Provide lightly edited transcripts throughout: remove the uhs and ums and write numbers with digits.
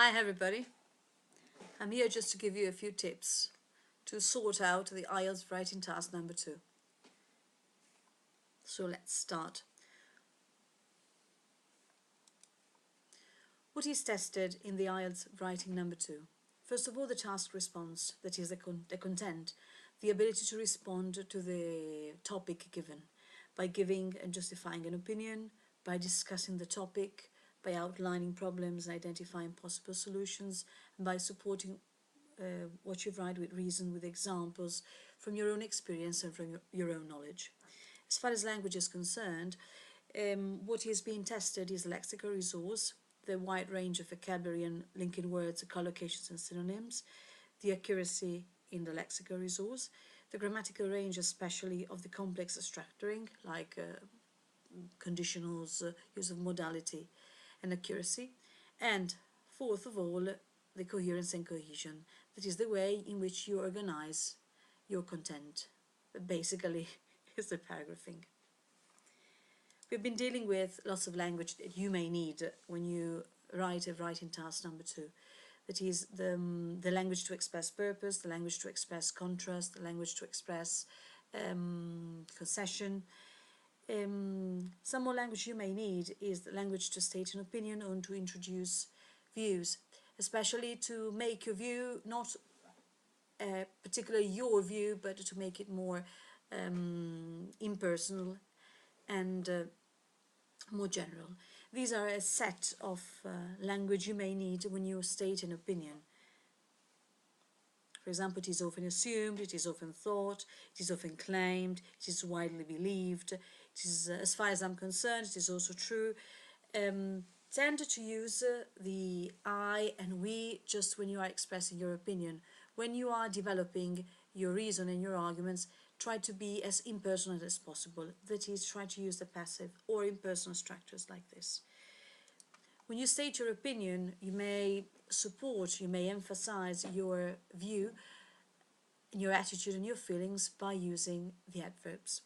Hi everybody, I'm here just to give you a few tips to sort out the IELTS writing task number 2. So let's start. What is tested in the IELTS writing number 2? First of all, the task response, that is the content, the ability to respond to the topic given by giving and justifying an opinion, by discussing the topic, by outlining problems and identifying possible solutions, and by supporting what you write with reason, with examples from your own experience and from your own knowledge. As far as language is concerned, what is being tested is the lexical resource, the wide range of vocabulary and linking words, collocations and synonyms, the accuracy in the lexical resource, the grammatical range especially of the complex structuring like conditionals, use of modality and accuracy, and fourth of all, the coherence and cohesion, that is the way in which you organize your content. Basically, is the paragraphing. We've been dealing with lots of language that you may need when you write a writing task number 2. That is the language to express purpose, the language to express contrast, the language to express concession. Some more language you may need is the language to state an opinion or to introduce views, especially to make your view not particularly your view, but to make it more impersonal and more general. These are a set of language you may need when you state an opinion. For example, it is often assumed, it is often thought, it is often claimed, it is widely believed, it is, as far as I'm concerned, it is also true. Tend to use the I and we just when you are expressing your opinion. When you are developing your reason and your arguments, try to be as impersonal as possible. That is, try to use the passive or impersonal structures like this. When you state your opinion, you may support, you may emphasize your view, your attitude and your feelings by using the adverbs.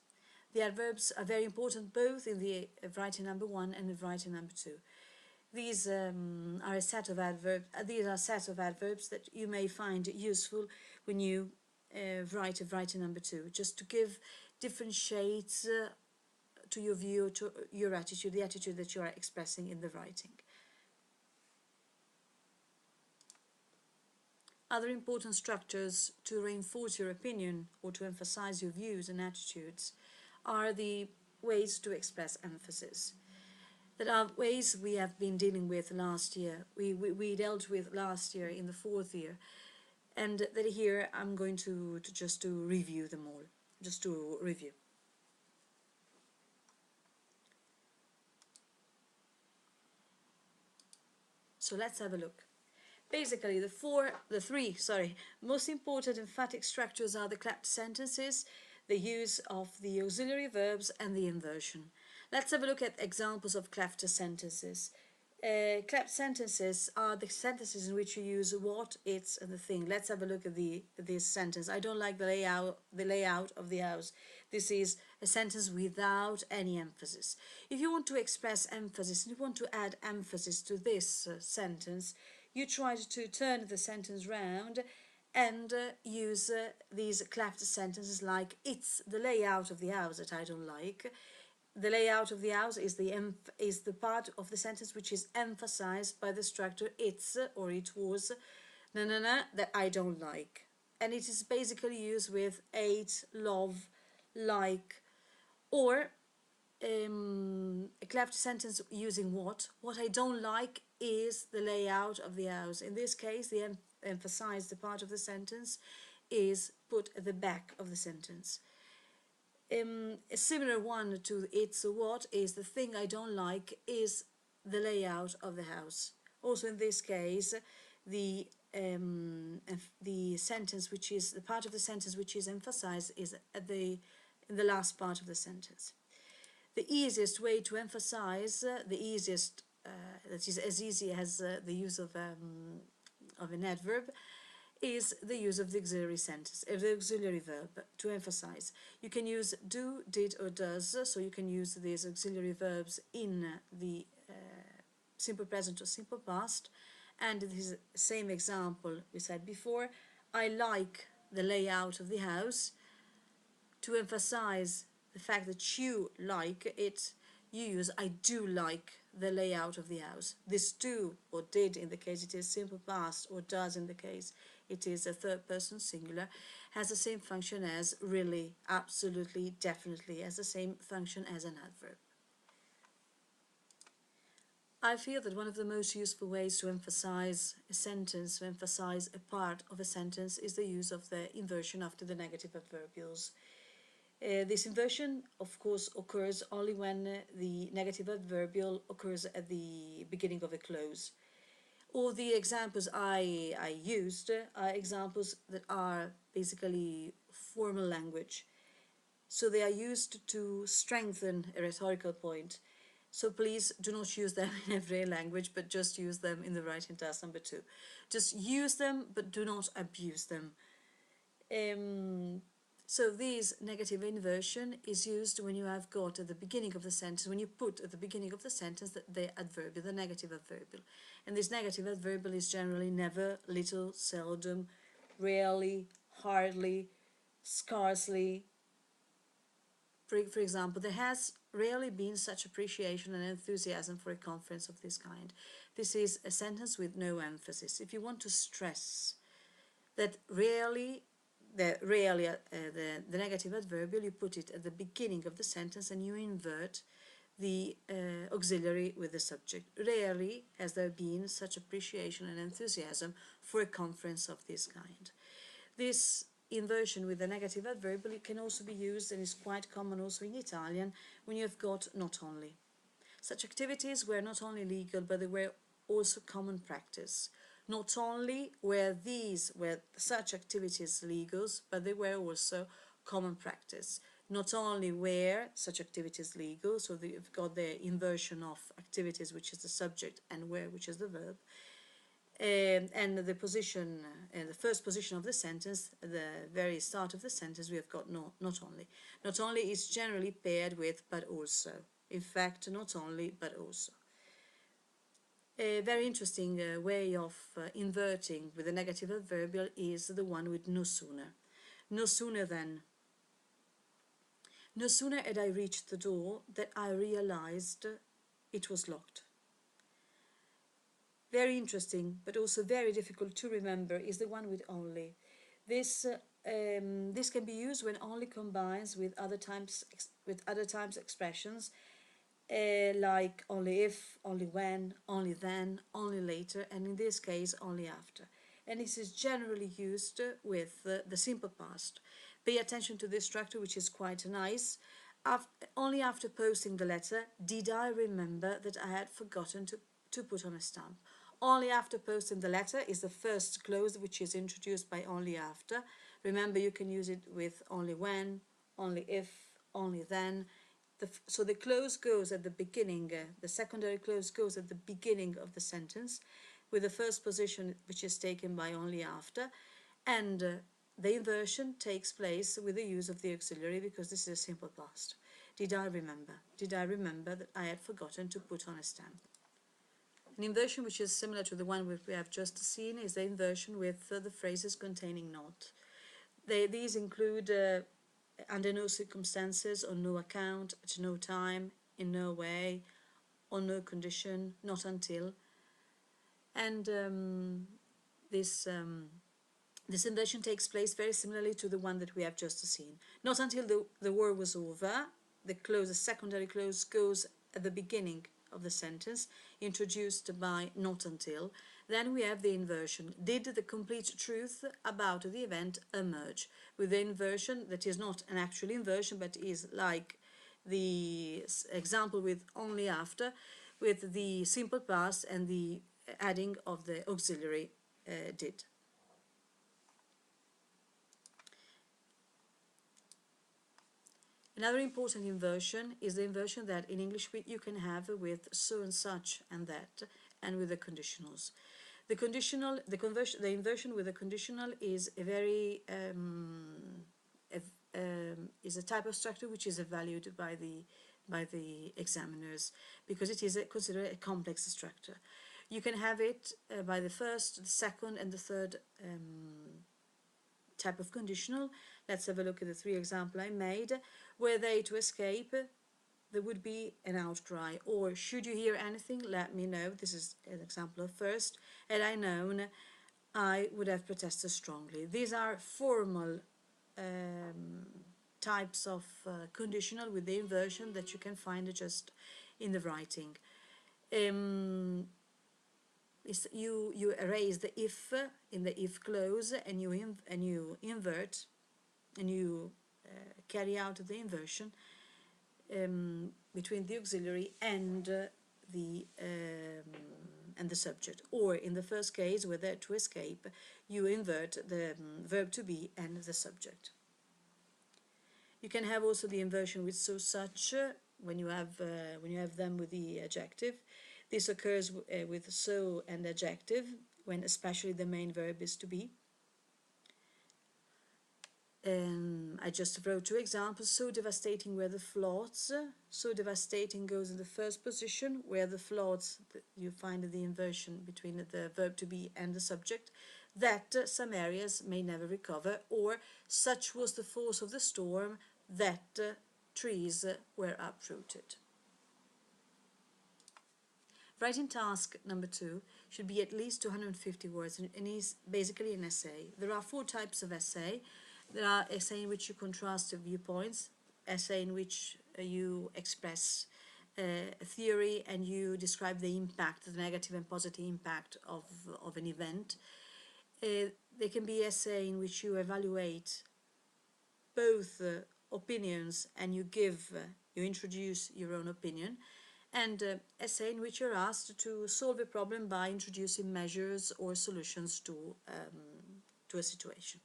The adverbs are very important both in the writing number 1 and the writing number 2. These are a set of adverbs. These are sets of adverbs that you may find useful when you write a writing number 2, just to give different shades to your view, to your attitude, the attitude that you are expressing in the writing. Other important structures to reinforce your opinion or to emphasize your views and attitudes are the ways to express emphasis. That are ways we have been dealing with last year. We dealt with last year in the 4th year, and that here I'm going to just to review them all, just to review. So let's have a look. Basically, the three most important emphatic structures are the clapped sentences, the use of the auxiliary verbs and the inversion. Let's have a look at examples of clapped sentences. Clapped sentences are the sentences in which you use what, it's and the thing. Let's have a look at this sentence. I don't like the layout of the house. This is a sentence without any emphasis. If you want to express emphasis, if you want to add emphasis to this sentence, you try to turn the sentence round and use these clapped sentences like it's the layout of the house that I don't like. The layout of the house is the part of the sentence which is emphasized by the structure it's or it was that I don't like, and it is basically used with hate, love, like, or a clapped sentence using what I don't like is the layout of the house. In this case, the emphasized the part of the sentence is put at the back of the sentence. A similar one to it's what is the thing I don't like is the layout of the house. Also in this case, the sentence which is the part of the sentence which is emphasized is at in the last part of the sentence. The easiest way to emphasize, the easiest that is as easy as the use of an adverb, is the use of the auxiliary sentence, the auxiliary verb to emphasize. You can use do, did or does, so you can use these auxiliary verbs in the simple present or simple past, And this is the same example we said before. I like the layout of the house. To emphasize the fact that you like it, you use I do like the layout of the house. This do or did in the case it is simple past, or does in the case it is a third person singular, has the same function as really, absolutely, definitely, has the same function as an adverb. I feel that one of the most useful ways to emphasize a sentence, to emphasize a part of a sentence, is the use of the inversion after the negative adverbials. This inversion, of course, occurs only when the negative adverbial occurs at the beginning of a clause. All the examples I used are examples that are basically formal language. So they are used to strengthen a rhetorical point. So please do not use them in every language, but just use them in the writing task number 2. Just use them, but do not abuse them. So this negative inversion is used when you have got at the beginning of the sentence, when you put at the beginning of the sentence the adverbial, the negative adverbial. And this negative adverbial is generally never, little, seldom, rarely, hardly, scarcely. For example, there has rarely been such appreciation and enthusiasm for a conference of this kind. This is a sentence with no emphasis. If you want to stress that rarely, the negative adverbial, you put it at the beginning of the sentence and you invert the auxiliary with the subject. Rarely has there been such appreciation and enthusiasm for a conference of this kind. This inversion with the negative adverbial can also be used, and is quite common also in Italian, when you have got not only. Such activities were not only legal, but they were also common practice. Not only were such activities legal, but they were also common practice. Not only were such activities legal, so you've got the inversion of activities, which is the subject, and were, which is the verb, and the position, the first position of the sentence, the very start of the sentence, we have got not only. Not only is generally paired with but also. In fact, not only but also. A very interesting way of inverting with a negative adverbial is the one with no sooner. No sooner than. No sooner had I reached the door that I realized it was locked. Very interesting, but also very difficult to remember, is the one with only. This can be used when only combines with other times expressions, like only if, only when, only then, only later, and in this case only after. And this is generally used with the simple past. Pay attention to this structure, which is quite nice. Only after posting the letter did I remember that I had forgotten to put on a stamp. Only after posting the letter is the first clause, which is introduced by only after. Remember, you can use it with only when, only if, only then. So the clause goes at the beginning, the secondary clause goes at the beginning of the sentence, with the first position which is taken by only after, and the inversion takes place with the use of the auxiliary, because this is a simple past. Did I remember? Did I remember that I had forgotten to put on a stamp? An inversion which is similar to the one we have just seen is the inversion with the phrases containing not. These include under no circumstances, on no account, at no time, in no way, on no condition, not until. And this inversion takes place very similarly to the one that we have just seen. Not until the war was over. The secondary clause goes at the beginning of the sentence, introduced by not until. Then we have the inversion. Did the complete truth about the event emerge? With the inversion that is not an actual inversion, but is like the example with only after, with the simple past and the adding of the auxiliary did. Another important inversion is the inversion that in English you can have with so and such and that, and with the conditionals. The inversion with the conditional is a very is a type of structure which is evaluated by the examiners, because it is considered a complex structure. You can have it by the first, the second and the third type of conditional. Let's have a look at the 3 examples I made. Were they to escape, there would be an outcry. Or, should you hear anything, let me know. This is an example of first. Had I known, I would have protested strongly. These are formal types of conditional with the inversion that you can find just in the writing. You erase the if in the if clause, and you invert, and you carry out the inversion between the auxiliary and the subject. Or in the first case, where they're to escape, you invert the verb to be and the subject. You can have also the inversion with so, such when you have them with the adjective. This occurs with so and adjective, when especially the main verb is to be. I just wrote 2 examples. So devastating were the floods. So devastating goes in the first position, where the floods, you find the inversion between the verb to be and the subject, that some areas may never recover, or such was the force of the storm that trees were uprooted. Writing task number 2 should be at least 250 words and is basically an essay. There are 4 types of essay. There are essay in which you contrast the viewpoints, essay in which you express a theory and you describe the impact, the negative and positive impact of an event. There can be essay in which you evaluate both opinions and you introduce your own opinion, and essay in which you're asked to solve a problem by introducing measures or solutions to a situation.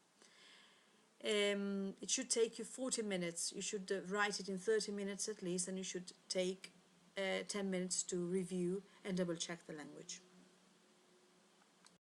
It should take you 40 minutes. You should write it in 30 minutes at least, and you should take 10 minutes to review and double check the language.